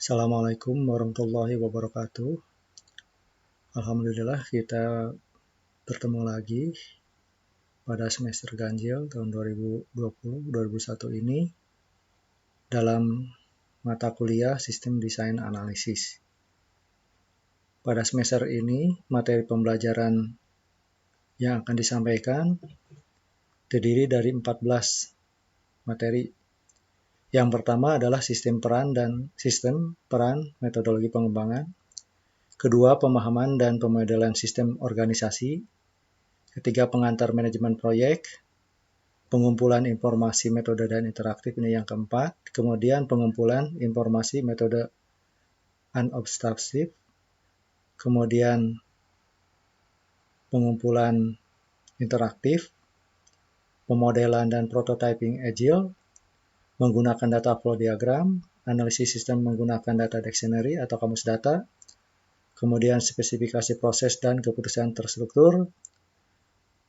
Assalamualaikum warahmatullahi wabarakatuh. Alhamdulillah kita bertemu lagi pada semester ganjil tahun 2020-2021 ini dalam mata kuliah Sistem Desain Analisis. Pada semester ini, materi pembelajaran yang akan disampaikan terdiri dari 14 materi. Yang pertama adalah sistem peran metodologi pengembangan. Kedua, pemahaman dan pemodelan sistem organisasi. Ketiga, pengantar manajemen proyek. Pengumpulan informasi metode dan interaktif, ini yang keempat. Kemudian pengumpulan informasi metode unobstructive. Kemudian pengumpulan interaktif, pemodelan dan prototyping agile, menggunakan data flow diagram, analisis sistem menggunakan data dictionary atau kamus data, kemudian spesifikasi proses dan keputusan terstruktur.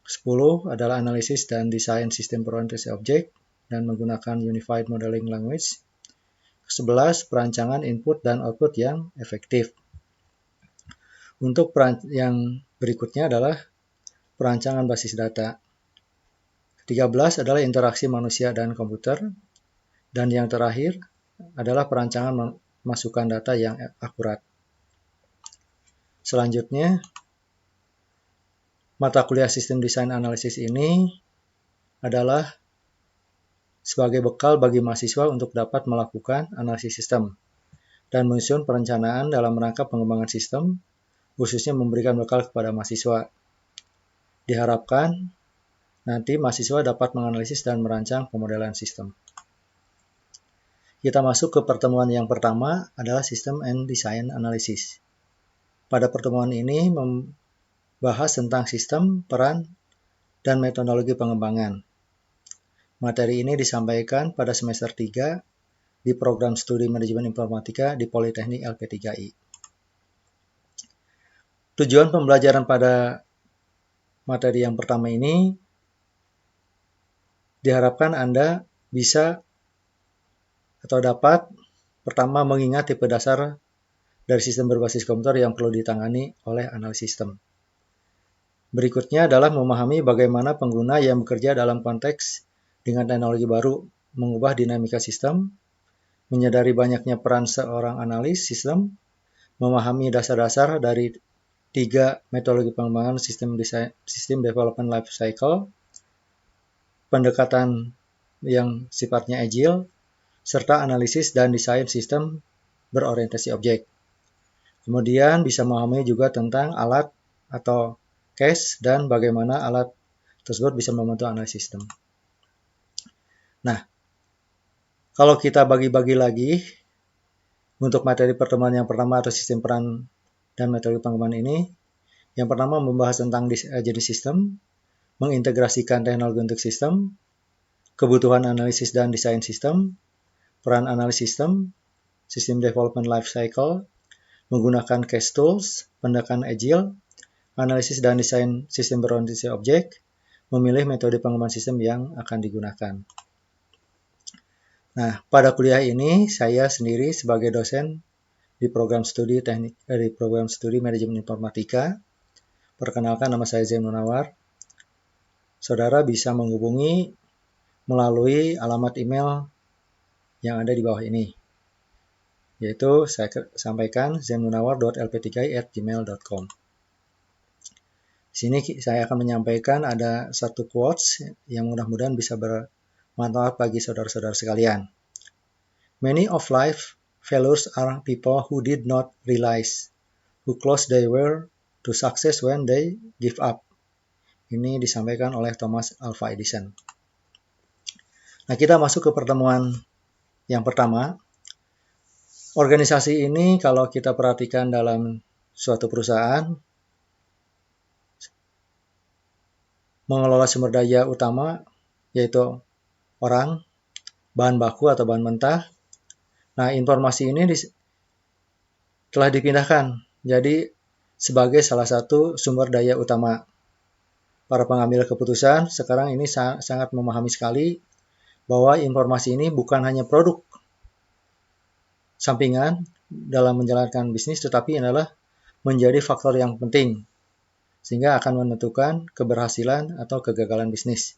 10 adalah analisis dan desain sistem berorientasi objek dan menggunakan Unified Modeling Language. 11 perancangan input dan output yang efektif. Untuk yang berikutnya adalah perancangan basis data. 13 adalah interaksi manusia dan komputer. Dan yang terakhir adalah perancangan masukan data yang akurat. Selanjutnya, mata kuliah sistem desain analisis ini adalah sebagai bekal bagi mahasiswa untuk dapat melakukan analisis sistem dan menyusun perencanaan dalam rangka pengembangan sistem, khususnya memberikan bekal kepada mahasiswa. Diharapkan nanti mahasiswa dapat menganalisis dan merancang pemodelan sistem. Kita masuk ke pertemuan yang pertama adalah System and Design Analysis. Pada pertemuan ini membahas tentang sistem, peran, dan metodologi pengembangan. Materi ini disampaikan pada semester 3 di program studi manajemen informatika di Politeknik LP3I. Tujuan pembelajaran pada materi yang pertama ini diharapkan Anda bisa atau dapat pertama mengingat tipe dasar dari sistem berbasis komputer yang perlu ditangani oleh analis sistem. Berikutnya adalah memahami bagaimana pengguna yang bekerja dalam konteks dengan teknologi baru mengubah dinamika sistem, menyadari banyaknya peran seorang analis sistem, memahami dasar-dasar dari 3 metodologi pengembangan sistem development life cycle, pendekatan yang sifatnya agile, serta analisis dan desain sistem berorientasi objek. Kemudian bisa memahami juga tentang alat atau case dan bagaimana alat tersebut bisa membantu analisis sistem. Nah, kalau kita bagi-bagi lagi untuk materi pertemuan yang pertama atau sistem peran dan metode pengembangan ini, yang pertama membahas tentang jenis sistem, mengintegrasikan teknologi untuk sistem, kebutuhan analisis dan desain sistem, peran analis sistem, sistem development life cycle, menggunakan case tools, pendekatan agile, analisis dan desain sistem berorientasi objek, memilih metode pengembangan sistem yang akan digunakan. Nah, pada kuliah ini saya sendiri sebagai dosen di program studi manajemen informatika. Perkenalkan, nama saya Zain Munawar. Saudara bisa menghubungi melalui alamat email yang ada di bawah ini, yaitu saya sampaikan zainmunawar.lp3i@gmail.com. Di sini saya akan menyampaikan ada satu quotes yang mudah-mudahan bisa bermanfaat bagi saudara-saudara sekalian. Many of life failures are people who did not realize who close they were to success when they give up. Ini disampaikan oleh Thomas Alva Edison. Nah, kita masuk ke pertemuan yang pertama. Organisasi ini kalau kita perhatikan dalam suatu perusahaan, mengelola sumber daya utama, yaitu orang, bahan baku atau bahan mentah. Nah, informasi ini telah dipindahkan jadi sebagai salah satu sumber daya utama. Para pengambil keputusan sekarang ini sangat memahami sekali bahwa informasi ini bukan hanya produk sampingan, dalam menjalankan bisnis, tetapi adalah menjadi faktor yang penting sehingga akan menentukan keberhasilan atau kegagalan bisnis.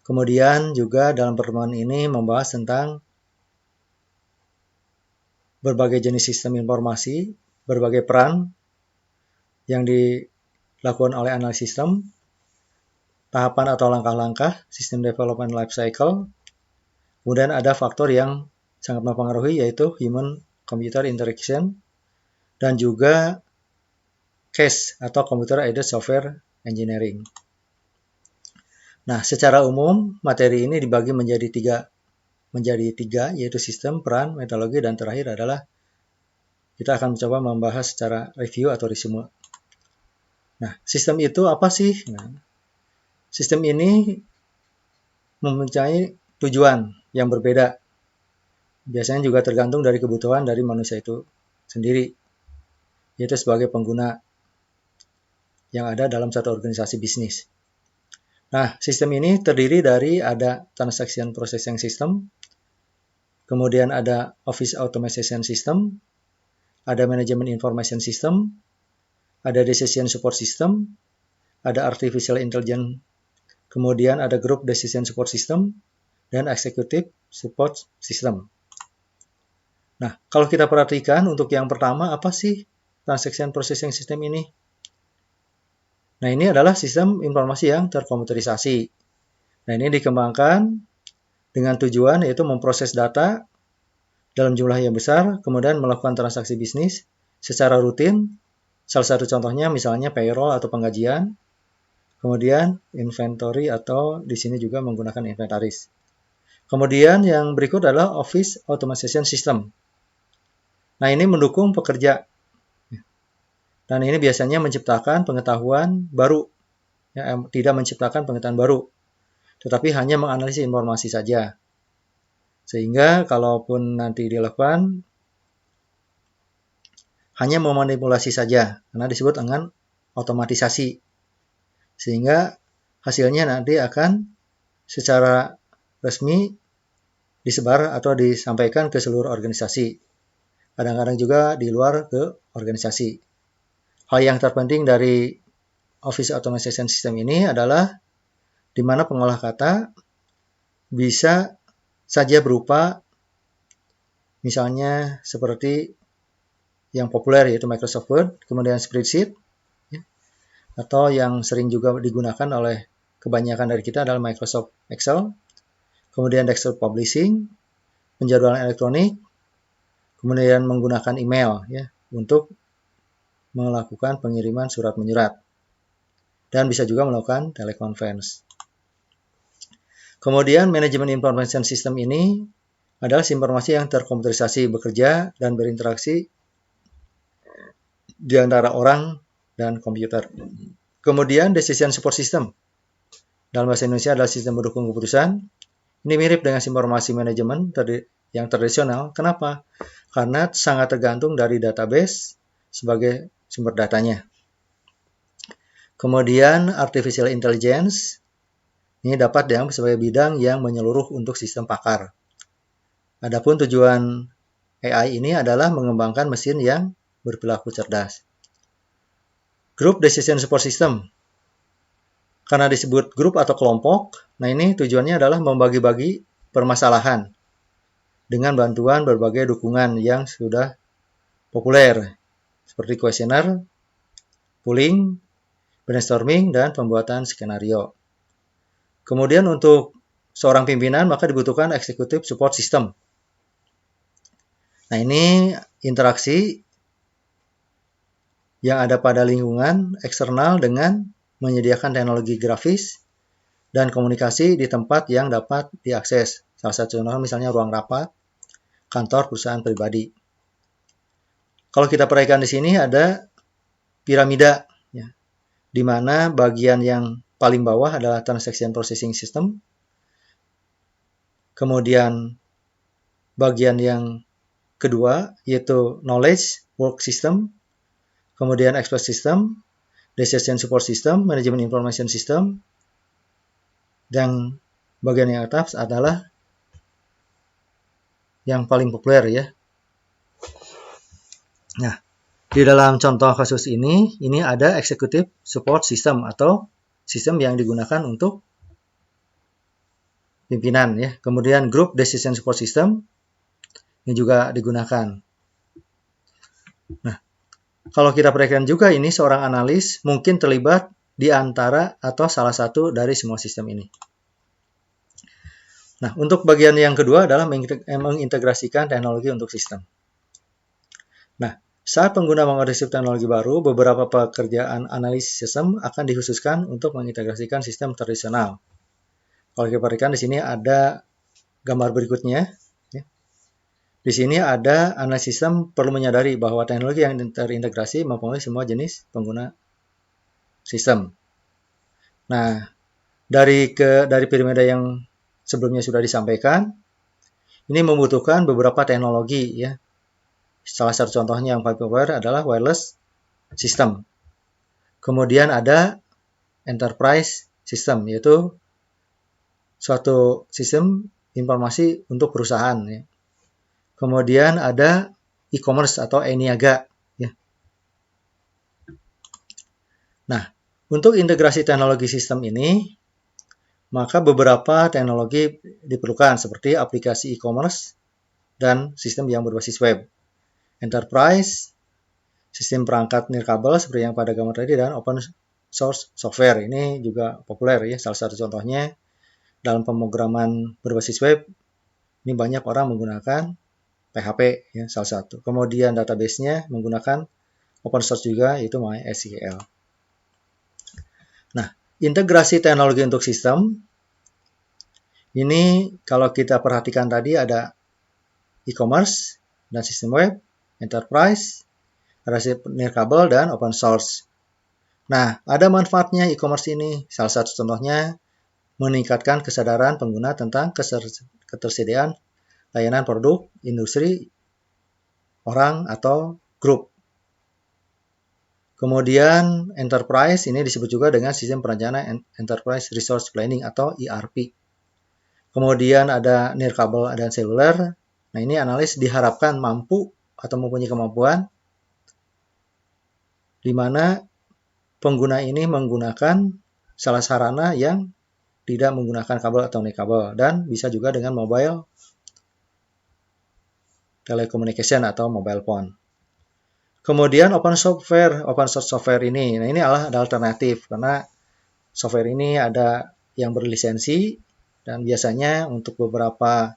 Kemudian juga dalam pertemuan ini membahas tentang berbagai jenis sistem informasi, berbagai peran yang dilakukan oleh analis sistem, tahapan atau langkah-langkah sistem development life cycle. Kemudian ada faktor yang sangat mempengaruhi yaitu human computer interaction dan juga CASE atau computer aided software engineering. Nah, secara umum materi ini dibagi menjadi tiga yaitu sistem, peran, metodologi, dan terakhir adalah kita akan mencoba membahas secara review atau resume. Nah, sistem itu apa sih? Nah, sistem ini mempunyai tujuan yang berbeda. Biasanya juga tergantung dari kebutuhan dari manusia itu sendiri, yaitu sebagai pengguna yang ada dalam satu organisasi bisnis. Nah, sistem ini terdiri dari ada transaction processing system, kemudian ada office automation system, ada management information system, ada decision support system, ada artificial intelligence, kemudian ada group decision support system, dan executive support system. Nah, kalau kita perhatikan untuk yang pertama, apa sih transaction processing system ini? Nah, ini adalah sistem informasi yang terkomputerisasi. Nah, ini dikembangkan dengan tujuan yaitu memproses data dalam jumlah yang besar, kemudian melakukan transaksi bisnis secara rutin. Salah satu contohnya misalnya payroll atau penggajian, kemudian inventory atau di sini juga menggunakan inventaris. Kemudian yang berikut adalah office automation system. Nah, ini mendukung pekerja. Dan ini biasanya menciptakan pengetahuan baru, ya, tidak menciptakan pengetahuan baru, tetapi hanya menganalisis informasi saja. Sehingga kalaupun nanti dilakukan, hanya memanipulasi saja, karena disebut dengan otomatisasi. Sehingga hasilnya nanti akan secara resmi disebar atau disampaikan ke seluruh organisasi. Kadang-kadang juga di luar ke organisasi. Hal yang terpenting dari Office Automation System ini adalah di mana pengolah kata bisa saja berupa misalnya seperti yang populer yaitu Microsoft Word, kemudian spreadsheet, ya, atau yang sering juga digunakan oleh kebanyakan dari kita adalah Microsoft Excel, kemudian desktop publishing, penjadwalan elektronik, kemudian menggunakan email ya untuk melakukan pengiriman surat menyurat. Dan bisa juga melakukan teleconference. Kemudian manajemen information system ini adalah informasi yang terkomputerisasi, bekerja dan berinteraksi di antara orang dan komputer. Kemudian decision support system. Dalam bahasa Indonesia adalah sistem mendukung keputusan. Ini mirip dengan informasi manajemen yang tradisional. Kenapa? Karena sangat tergantung dari database sebagai sumber datanya. Kemudian artificial intelligence ini dapat dianggap sebagai bidang yang menyeluruh untuk sistem pakar. Adapun tujuan AI ini adalah mengembangkan mesin yang berperilaku cerdas. Group decision support system. Karena disebut grup atau kelompok, nah ini tujuannya adalah membagi-bagi permasalahan dengan bantuan berbagai dukungan yang sudah populer seperti kuesioner, polling, brainstorming, dan pembuatan skenario. Kemudian untuk seorang pimpinan maka dibutuhkan executive support system. Nah, ini interaksi yang ada pada lingkungan eksternal dengan menyediakan teknologi grafis dan komunikasi di tempat yang dapat diakses. Salah satu contoh misalnya ruang rapat, kantor, perusahaan pribadi. Kalau kita perhatikan di sini ada piramida, ya, di mana bagian yang paling bawah adalah transaction processing system. Kemudian bagian yang kedua yaitu knowledge work system. Kemudian expert system, decision support system, management information system. Dan bagian yang atas adalah yang paling populer ya, Nah, di dalam contoh kasus ini ada Executive Support System atau sistem yang digunakan untuk pimpinan ya. Kemudian Group Decision Support System ini juga digunakan. Nah, kalau kita perhatikan juga ini seorang analis mungkin terlibat di antara atau salah satu dari semua sistem ini. Nah, untuk bagian yang kedua adalah mengintegrasikan teknologi untuk sistem. Nah, saat pengguna mengadopsi teknologi baru, beberapa pekerjaan analisis sistem akan dikhususkan untuk mengintegrasikan sistem tradisional. Kalau kita perhatikan di sini ada gambar berikutnya. Di sini ada analisis sistem perlu menyadari bahwa teknologi yang terintegrasi mempengaruhi semua jenis pengguna sistem. Nah, dari piramida yang sebelumnya sudah disampaikan, ini membutuhkan beberapa teknologi ya. Salah satu contohnya yang paling populer adalah wireless system. Kemudian ada enterprise system, yaitu suatu sistem informasi untuk perusahaan ya. Kemudian ada e-commerce atau e-niaga ya. Nah, untuk integrasi teknologi sistem ini, maka beberapa teknologi diperlukan seperti aplikasi e-commerce dan sistem yang berbasis web. Enterprise, sistem perangkat nirkabel seperti yang pada gambar tadi, dan open source software. Ini juga populer ya, salah satu contohnya dalam pemrograman berbasis web, ini banyak orang menggunakan PHP ya, salah satu. Kemudian database-nya menggunakan open source juga, yaitu MySQL. Nah, integrasi teknologi untuk sistem, ini kalau kita perhatikan tadi ada e-commerce dan sistem web, enterprise, ada nirkabel dan open source. Nah, ada manfaatnya e-commerce ini. Salah satu contohnya meningkatkan kesadaran pengguna tentang ketersediaan layanan produk, industri, orang, atau grup. Kemudian enterprise ini disebut juga dengan sistem perencanaan enterprise resource planning atau ERP. Kemudian ada nirkabel dan seluler. Nah, ini analis diharapkan mampu atau mempunyai kemampuan di mana pengguna ini menggunakan salah sarana yang tidak menggunakan kabel atau nirkabel, dan bisa juga dengan mobile telecommunication atau mobile phone. Kemudian open source software ini. Nah, ini adalah alternatif karena software ini ada yang berlisensi dan biasanya untuk beberapa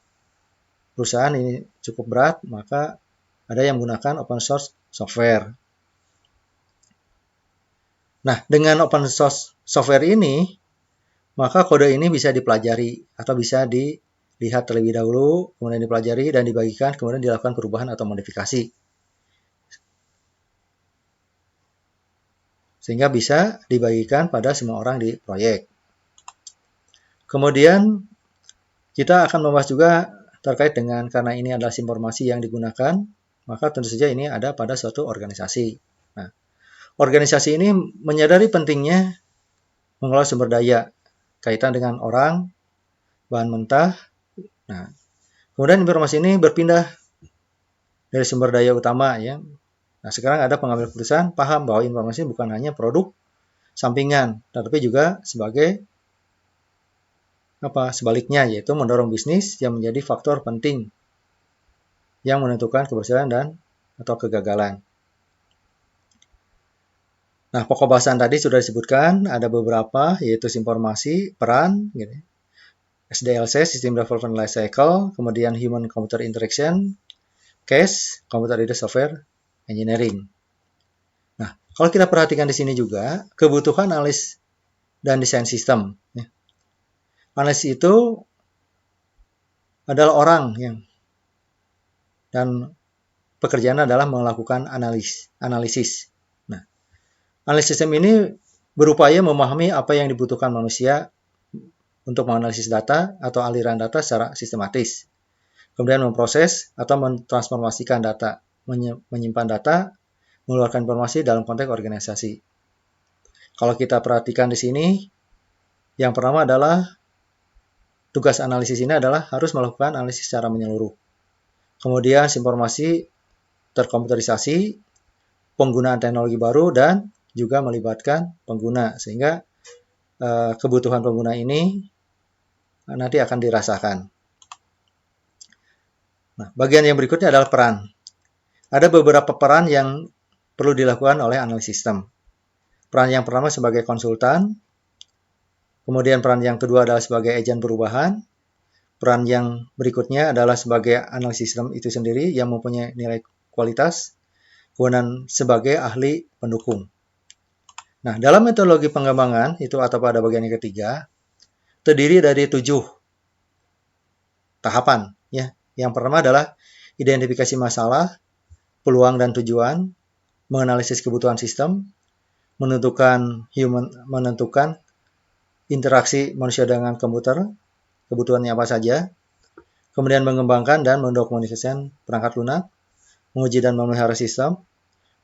perusahaan ini cukup berat, maka ada yang menggunakan open source software. Nah, dengan open source software ini, maka kode ini bisa dipelajari atau bisa dilihat terlebih dahulu, kemudian dipelajari dan dibagikan, kemudian dilakukan perubahan atau modifikasi. Sehingga bisa dibagikan pada semua orang di proyek. Kemudian kita akan membahas juga terkait dengan, karena ini adalah informasi yang digunakan, maka tentu saja ini ada pada suatu organisasi. Nah, organisasi ini menyadari pentingnya mengelola sumber daya kaitan dengan orang, bahan mentah. Nah, kemudian informasi ini berpindah dari sumber daya utama ya. Nah, sekarang ada pengambil keputusan paham bahwa informasi bukan hanya produk sampingan, tetapi juga sebagai sebaliknya, yaitu mendorong bisnis yang menjadi faktor penting yang menentukan keberhasilan dan atau kegagalan. Nah, pokok bahasan tadi sudah disebutkan, ada beberapa, yaitu informasi, peran, gitu. SDLC, System Development Lifecycle, kemudian Human Computer Interaction, CASE, Computer Aided Software Engineering. Nah, kalau kita perhatikan di sini juga, kebutuhan analis dan desain sistem. Ya. Analis itu adalah orang yang dan pekerjaan adalah melakukan analisis. Nah, analis sistem ini berupaya memahami apa yang dibutuhkan manusia untuk menganalisis data atau aliran data secara sistematis. Kemudian memproses atau mentransformasikan data, menyimpan data, mengeluarkan informasi dalam konteks organisasi. Kalau kita perhatikan di sini, yang pertama adalah tugas analisis ini adalah harus melakukan analisis secara menyeluruh. Kemudian informasi terkomputerisasi, penggunaan teknologi baru dan juga melibatkan pengguna, sehingga kebutuhan pengguna ini nanti akan dirasakan. Nah, bagian yang berikutnya adalah peran. Ada beberapa peran yang perlu dilakukan oleh analis sistem. Peran yang pertama sebagai konsultan, kemudian peran yang kedua adalah sebagai agen perubahan, peran yang berikutnya adalah sebagai analis sistem itu sendiri yang mempunyai nilai kualitas, kemudian sebagai ahli pendukung. Nah, dalam metodologi pengembangan itu atau pada bagian yang ketiga, terdiri dari 7 tahapan. Ya. Yang pertama adalah identifikasi masalah, peluang dan tujuan, menganalisis kebutuhan sistem, menentukan interaksi manusia dengan komputer, kebutuhannya apa saja, kemudian mengembangkan dan mendokumentasikan perangkat lunak, menguji dan memelihara sistem,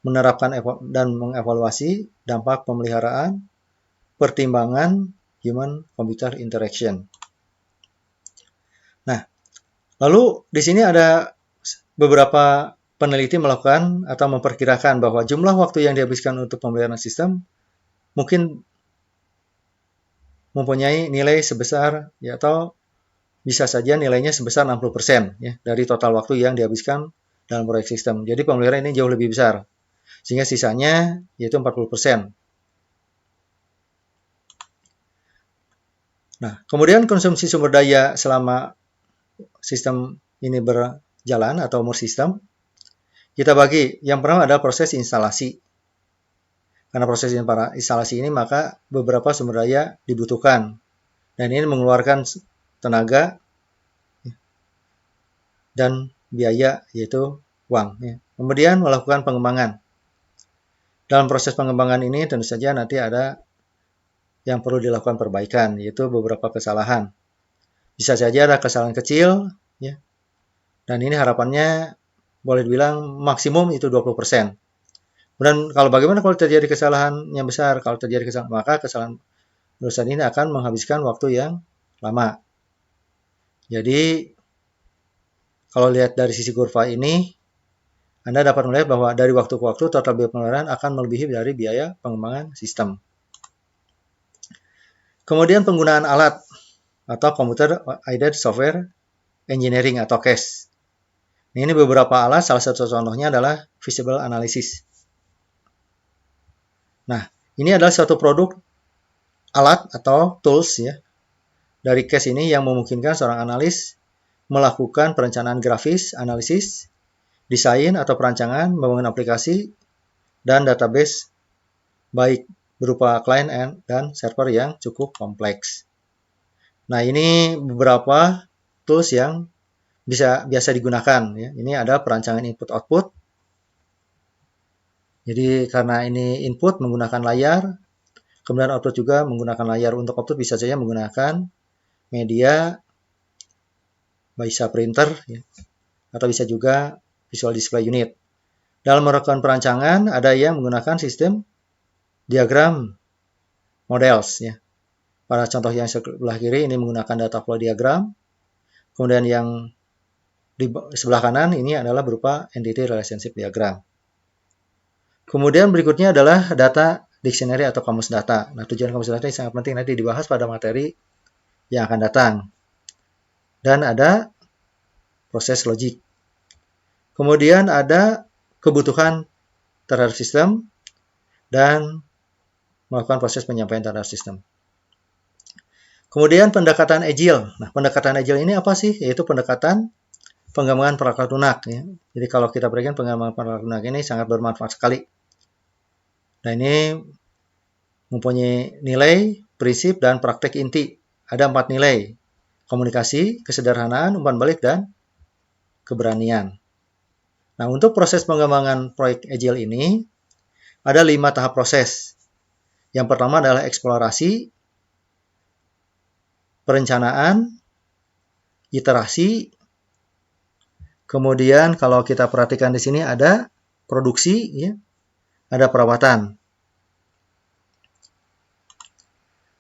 menerapkan dan mengevaluasi dampak pemeliharaan, pertimbangan human-computer interaction. Nah, lalu di sini ada beberapa peneliti melakukan atau memperkirakan bahwa jumlah waktu yang dihabiskan untuk pemeliharaan sistem mungkin mempunyai nilai sebesar atau bisa saja nilainya sebesar 60% dari total waktu yang dihabiskan dalam proyek sistem. Jadi pemeliharaan ini jauh lebih besar. Sehingga sisanya yaitu 40%. Nah, kemudian konsumsi sumber daya selama sistem ini berjalan atau umur sistem, kita bagi. Yang pertama adalah proses instalasi. Karena proses instalasi ini maka beberapa sumber daya dibutuhkan. Dan ini mengeluarkan tenaga dan biaya yaitu uang. Kemudian melakukan pengembangan. Dalam proses pengembangan ini tentu saja nanti ada yang perlu dilakukan perbaikan, yaitu beberapa kesalahan. Bisa saja ada kesalahan kecil, ya. Dan ini harapannya boleh dibilang maksimum itu 20%. Dan kalau bagaimana kalau terjadi kesalahan yang besar, kalau terjadi kesalahan, maka kesalahan dosen ini akan menghabiskan waktu yang lama. Jadi, kalau lihat dari sisi kurva ini, Anda dapat melihat bahwa dari waktu ke waktu total biaya pengeluaran akan melebihi dari biaya pengembangan sistem. Kemudian penggunaan alat atau Computer Aided Software Engineering atau CAS. Ini beberapa alat, salah satu contohnya adalah Visible Analysis. Nah, ini adalah suatu produk alat atau tools ya dari CAS ini yang memungkinkan seorang analis melakukan perencanaan grafis, analisis, desain atau perancangan, membangun aplikasi, dan database baik berupa client dan server yang cukup kompleks. Nah, ini beberapa tools yang biasa digunakan. Ya. Ini ada perancangan input-output. Jadi, karena ini input menggunakan layar, kemudian output juga menggunakan layar. Untuk output bisa saja menggunakan media, bisa printer, ya, atau bisa juga Visual Display Unit. Dalam melakukan perancangan, ada yang menggunakan sistem diagram models. Ya. Pada contoh yang sebelah kiri ini menggunakan data flow diagram. Kemudian yang di sebelah kanan ini adalah berupa entity relationship diagram. Kemudian berikutnya adalah data dictionary atau kamus data. Nah, tujuan kamus data ini sangat penting nanti dibahas pada materi yang akan datang. Dan ada proses logik. Kemudian ada kebutuhan terhadap sistem dan melakukan proses penyampaian terhadap sistem. Kemudian pendekatan agile. Nah, pendekatan agile ini apa sih? Yaitu pendekatan pengembangan perangkat lunak. Ya. Jadi kalau kita perhatikan pengembangan perangkat lunak ini sangat bermanfaat sekali. Nah, ini mempunyai nilai, prinsip, dan praktek inti. Ada 4 nilai. Komunikasi, kesederhanaan, umpan balik, dan keberanian. Nah, untuk proses pengembangan proyek agile ini, ada 5 tahap proses. Yang pertama adalah eksplorasi, perencanaan, iterasi, kemudian kalau kita perhatikan di sini ada produksi, ya, ada perawatan.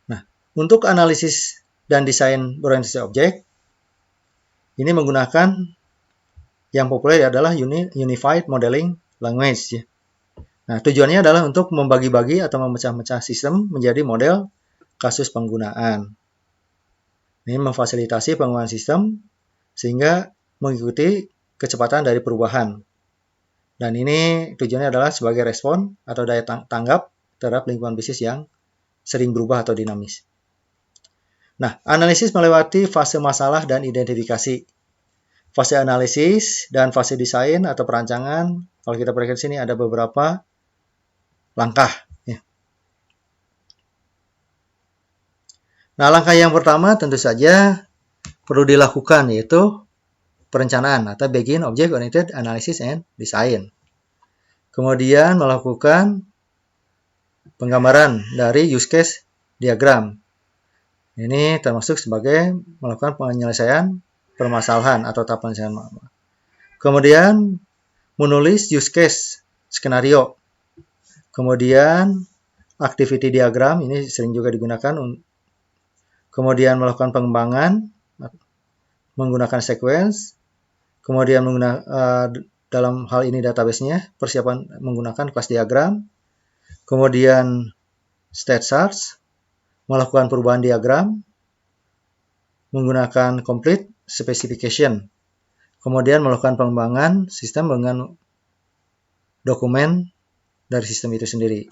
Nah, untuk analisis dan desain berorientasi objek, ini menggunakan yang populer adalah Unified Modeling Language. Ya. Nah, tujuannya adalah untuk membagi-bagi atau memecah-mecah sistem menjadi model kasus penggunaan. Ini memfasilitasi pengembangan sistem sehingga mengikuti kecepatan dari perubahan. Dan ini tujuannya adalah sebagai respon atau daya tanggap terhadap lingkungan bisnis yang sering berubah atau dinamis. Nah, analisis melewati fase masalah dan identifikasi. Fase analisis dan fase desain atau perancangan, kalau kita perhatikan sini ada beberapa langkah. Ya. Nah, langkah yang pertama tentu saja perlu dilakukan, yaitu perencanaan atau begin object oriented analysis and design. Kemudian melakukan penggambaran dari use case diagram. Ini termasuk sebagai melakukan penyelesaian permasalahan atau tahap penyelesaian. Kemudian menulis use case skenario. Kemudian activity diagram, ini sering juga digunakan. Kemudian melakukan pengembangan menggunakan sequence. Kemudian dalam hal ini database-nya, persiapan menggunakan class diagram. Kemudian state charts, melakukan perubahan diagram, menggunakan complete specification. Kemudian melakukan pengembangan sistem dengan dokumen dari sistem itu sendiri.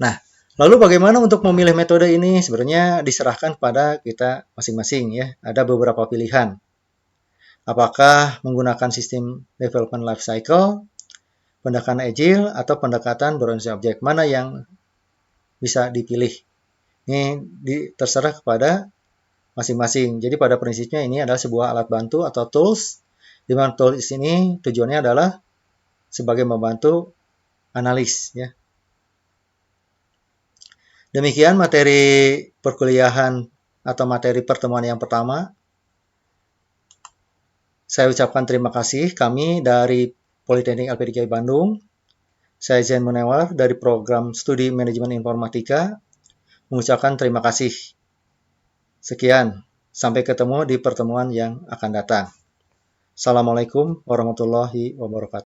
Nah, lalu bagaimana untuk memilih metode ini? Sebenarnya diserahkan kepada kita masing-masing ya. Ada beberapa pilihan. Apakah menggunakan sistem development life cycle, pendekatan agile, atau pendekatan berorientasi objek? Mana yang bisa dipilih? Ini terserah kepada masing-masing. Jadi pada prinsipnya ini adalah sebuah alat bantu atau tools, di mana tools ini tujuannya adalah sebagai membantu analis. Ya. Demikian materi perkuliahan atau materi pertemuan yang pertama. Saya ucapkan terima kasih kami dari Politeknik LPDKI Bandung. Saya Zain Munawar dari program Studi Manajemen Informatika. Mengucapkan terima kasih. Sekian, sampai ketemu di pertemuan yang akan datang. Assalamualaikum warahmatullahi wabarakatuh.